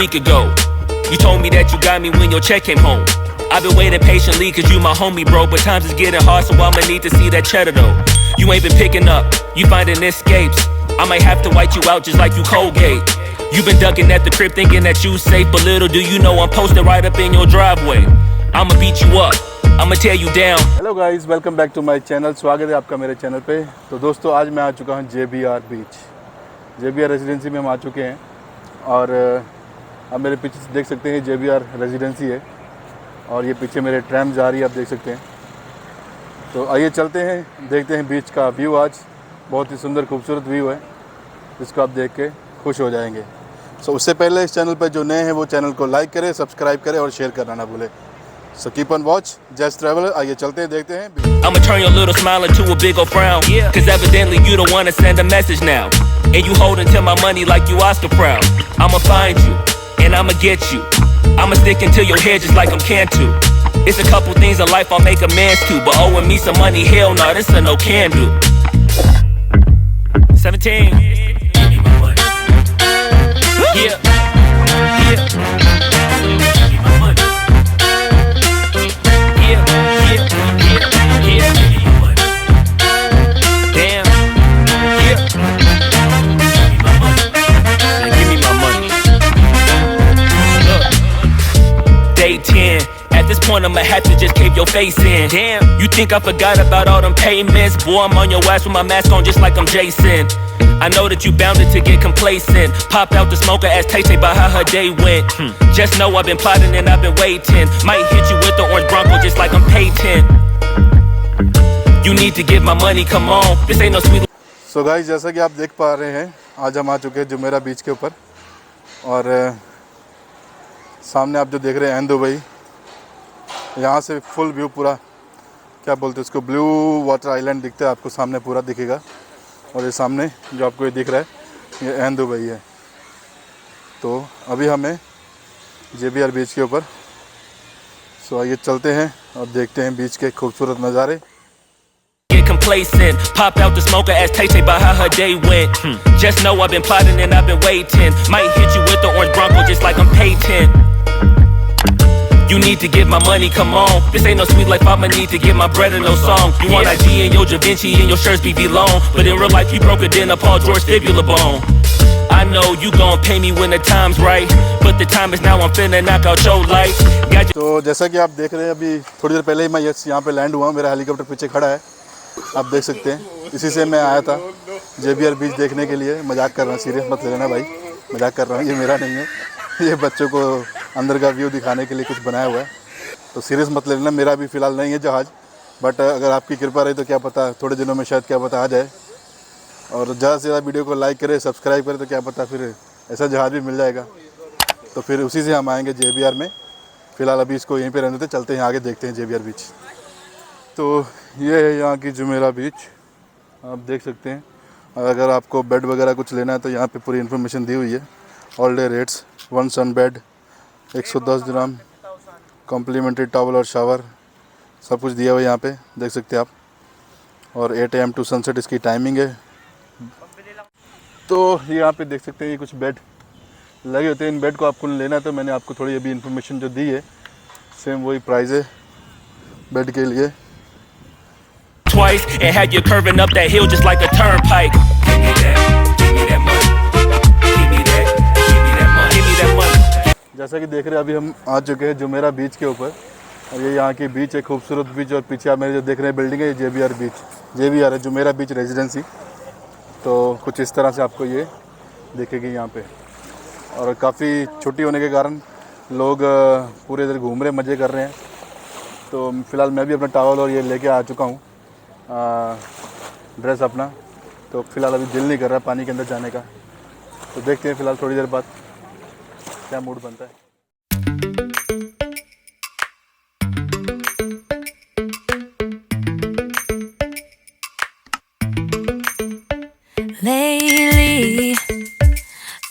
week ago. You told me that you got me when your check came home. I've been waiting patiently cause you my homie, bro. But times is getting hard, so I'ma need to see that cheddar though. You ain't been picking up, you finding escapes. I might have to white you out just like you Colgate. You been ducking at the crib thinking that you safe, but little do you know I'm posted right up in your driveway. I'ma beat you up, I'ma tear you down. Hello guys, welcome back to my channel. स्वागत है आपका मेरे channel पे। तो दोस्तों, आज मैं आ चुका हूँ JBR बीच, JBR रेजिडेंसी में हम आ चुके हैं। और अब मेरे पीछे से देख सकते हैं JBR रेजिडेंसी है और ये पीछे मेरे ट्रैम जा रही है, आप देख सकते हैं। तो आइए चलते हैं, देखते हैं बीच का व्यू। आज बहुत ही सुंदर खूबसूरत व्यू है, जिसको आप देख के खुश हो जाएंगे। सो उससे पहले इस चैनल पर जो नए हैं वो चैनल को लाइक करें, सब्सक्राइब करें और शेयर करना ना भूलें। So keep on watch, Just Traveler। आइए चलते हैं, देखते हैं। I'ma turn your little smile into a big old frown. Yeah. Cause evidently you don't wanna send a message now. And you holding to my money like you Oscar proud. I'ma find you, and I'ma get you. I'ma stick into your head just like I'm Cantu. It's a couple things in life I'll make amends to. But owing me some money, hell no, this a no can do. 17. Yeah. Yeah. Day 10. At this point I'ma have to just cave your face in. Damn, you think I forgot about all them payments? Boy, I'm on your ass with my mask on just like I'm Jason. I know that you bounded to get complacent. Popped out the smoker, asked Tay-Tay about how her day went. Just know I've been plotting and I've been waiting. Might hit you with the orange Bronco just like I'm Peyton. You need to give my money, come on. This ain't no sweet. So guys, जैसा कि आप देख पा रहे हैं, आज हम आ चुके हैं जुमेरा बीच के ऊपर। और सामने आप जो देख रहे हैं दुबई, यहाँ से फुल व्यू पूरा, क्या बोलते हैं उसको, ब्लू वाटर आइलैंड दिखता है आपको, सामने पूरा दिखेगा। और ये सामने जो आपको ये दिख रहा है, ये दुबई है। तो अभी हमें JBR बीच के ऊपर। सो आइए चलते हैं और देखते हैं बीच के खूबसूरत नज़ारे। Complacent, popped out the smoker, asked Tay-Tay about how her day went. Just know I've been plotting and I've been waiting. Might hit you with the orange Bronco just like I'm Peyton. You need to give my money, come on. This ain't no sweet life, I'ma need to get my bread and no song. You want IG and your Da Vinci and your shirts be long, but in real life you broke it in a Paul George fibula bone. I know you gon' pay me when the time's right, but the time is now, I'm finna knock out your lights. तो जैसा कि आप देख रहे हैं, अभी थोड़ी देर पहले ही मैं यहाँ पे लैंड हुआ। मेरा हेलीकॉप्टर पीछे खड़ा है, आप देख सकते हैं। इसी से मैं आया था JBR बीच देखने के लिए। मजाक कर रहा हूँ, सीरियस मत ले लेना भाई, मजाक कर रहा हूँ। ये मेरा नहीं है, ये बच्चों को अंदर का व्यू दिखाने के लिए कुछ बनाया हुआ है, तो सीरियस मत ले लेना। मेरा भी फ़िलहाल नहीं है जहाज़, बट अगर आपकी कृपा रही तो क्या पता थोड़े दिनों में शायद क्या पता आ जाए। और ज़्यादा से ज़्यादा वीडियो को लाइक करें, सब्सक्राइब करें, तो क्या पता फिर ऐसा जहाज़ भी मिल जाएगा। तो फिर उसी से हम आएँगे JBR में। फ़िलहाल अभी इसको यहीं पर रहने देते, चलते हैं आगे, देखते हैं JBR बीच। तो ये है यहाँ की जुमेरा बीच, आप देख सकते हैं। अगर आपको बेड वगैरह कुछ लेना है तो यहाँ पे पूरी इन्फॉर्मेशन दी हुई है। ऑल डे रेट्स, 1 सन बेड 110 दिरहम, कॉम्प्लीमेंट्री टॉवल और शावर, सब कुछ दिया हुआ है यहाँ पे, देख सकते हैं आप। और 8 AM टू सनसेट इसकी टाइमिंग है। तो यहाँ पे देख सकते हैं, ये कुछ बेड लगे होते हैं। इन बेड को आपको लेना है तो मैंने आपको थोड़ी अभी इन्फॉर्मेशन जो दी है, सेम वही प्राइस है बेड के लिए। Twice and had you curving up that hill just like a turnpike. Give me that money. Give me that money. जैसा कि देख रहे हैं, अभी हम आ चुके हैं जुमेरा बीच के ऊपर। और ये यहाँ की बीच है, खूबसूरत बीच। और पीछे आप मेरे जो देख रहे हैं बिल्डिंग है, ये JBR बीच, JBR है, जुमेरा बीच रेजिडेंसी। तो कुछ इस तरह से आपको ये दिखेगी यहाँ पे। और काफ़ी छुट्टी होने के कारण लोग पूरे इधर घूम रहे, मज़े कर रहे हैं। तो फ़िलहाल मैं भी अपना टॉवल और ये लेके आ चुका हूँ, ड्रेस अपना। तो फ़िलहाल अभी दिल नहीं कर रहा पानी के अंदर जाने का, तो देखते हैं फ़िलहाल थोड़ी देर बाद क्या मूड बनता है। Lately,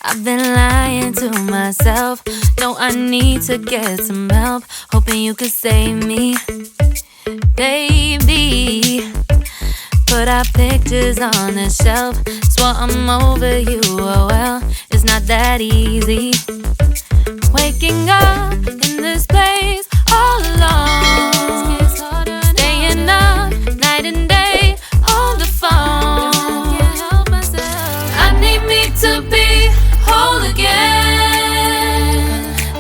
I've been lying to myself. No, I need to get some help. Hoping you could save me, baby. Put our pictures on the shelf. Swore I'm over you, oh well, it's not that easy. Waking up in this place all alone, staying up night and day on the phone. I need me to be whole again.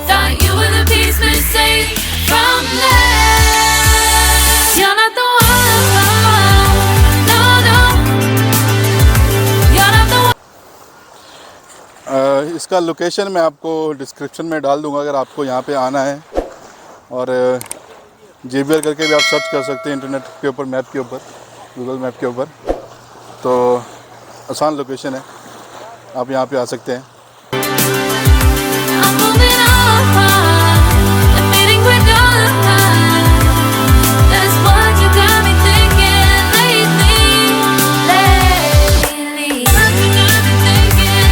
Thought you were the piece missing from left. You're not the one, no, no. You're not the one. इसका location मैं आपको description में डाल दूंगा अगर आपको यहाँ पे आना है, और JBR करके भी आप सर्च कर सकते हैं इंटरनेट के ऊपर, मैप के ऊपर, गूगल मैप के ऊपर। तो आसान लोकेशन है, आप यहाँ पे आ सकते हैं। I'm moving on, admitting we're done. That's what you got me thinking lately. What you got me thinking.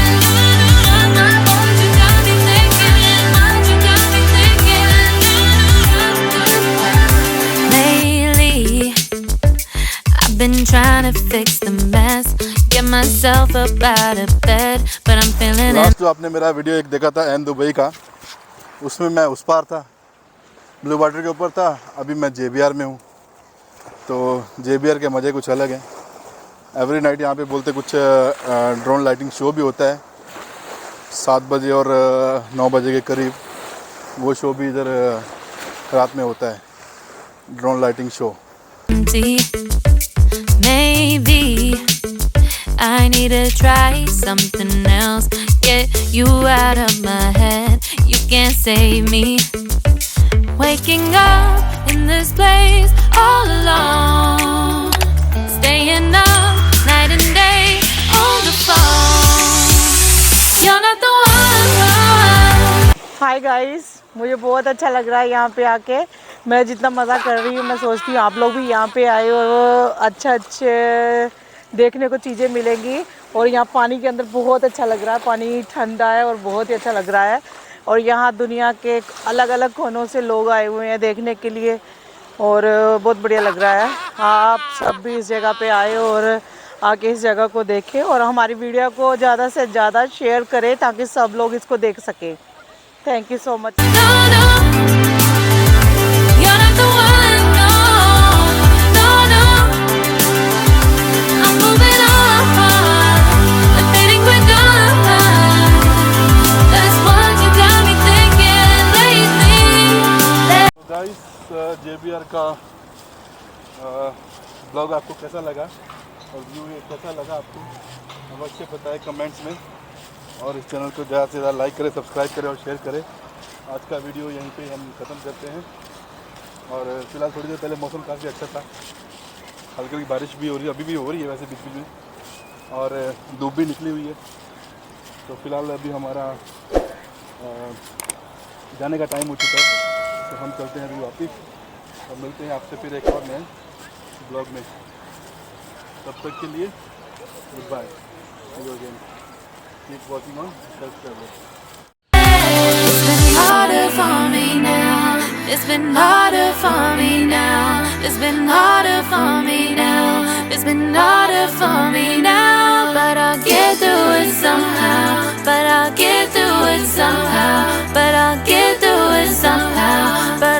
What you got me thinking. What you got me thinking. Lately, I've been trying to fix the mess, get myself up out of bed, but I'm feeling it. Last जो आपने मेरा video एक देखा था N Dubai का, उसमें मैं उस पार था, ब्लू वाटर के ऊपर था। अभी मैं JBR में हूँ। तो JBR के मज़े कुछ अलग हैं। एवरी नाइट यहाँ पे बोलते कुछ ड्रोन लाइटिंग शो भी होता है 7 बजे और 9 बजे के करीब। वो शो भी इधर रात में होता है, drone lighting show. Maybe I need to try something else, get you out of my head. You can't save me. Waking up in this place all alone, staying up night and day on the phone. You're not the one. Hi guys, मुझे बहुत अच्छा लग रहा है यहाँ पे आके। मैं जितना मज़ा कर रही हूँ, मैं सोचती हूँ आप लोग भी यहाँ पे आए और अच्छे देखने को चीज़ें मिलेंगी। और यहाँ पानी के अंदर बहुत अच्छा लग रहा है, पानी ठंडा है और बहुत ही अच्छा लग रहा है। और यहाँ दुनिया के अलग अलग कोनों से लोग आए हुए हैं देखने के लिए, और बहुत बढ़िया लग रहा है। आप सब भी इस जगह पे आए और आके इस जगह को देखें, और हमारी वीडियो को ज़्यादा से ज़्यादा शेयर करें ताकि सब लोग इसको देख सकें। Thank you so much. No, no, you're not the one. No, no, no. I'm moving on, admitting we're done. That's what you got me thinking lately. Guys, JBR का ब्लॉग आपको कैसा लगा और व्यू ये कैसा लगा आपको अवश्य बताएं कमेंट्स में, और इस चैनल को ज़्यादा से ज़्यादा लाइक करें, सब्सक्राइब करें और शेयर करें। आज का वीडियो यहीं पे हम ख़त्म करते हैं। और फिलहाल थोड़ी देर पहले मौसम काफ़ी अच्छा था, हल्की हल्की बारिश भी हो रही है, अभी भी हो रही है वैसे बीच बीच में, और धूप भी निकली हुई है। तो फिलहाल अभी हमारा जाने का टाइम हो चुका है, तो हम चलते हैं अभी वापस और मिलते हैं आपसे फिर एक और नए ब्लॉग में। तब तक के लिए goodbye, see you again, keep watching on self traveller. It's been harder for me now. It's been harder for me now. It's been harder for me now. It's been harder for me now. But I'll get through it somehow. But I'll get through it somehow. But I'll get through it somehow. But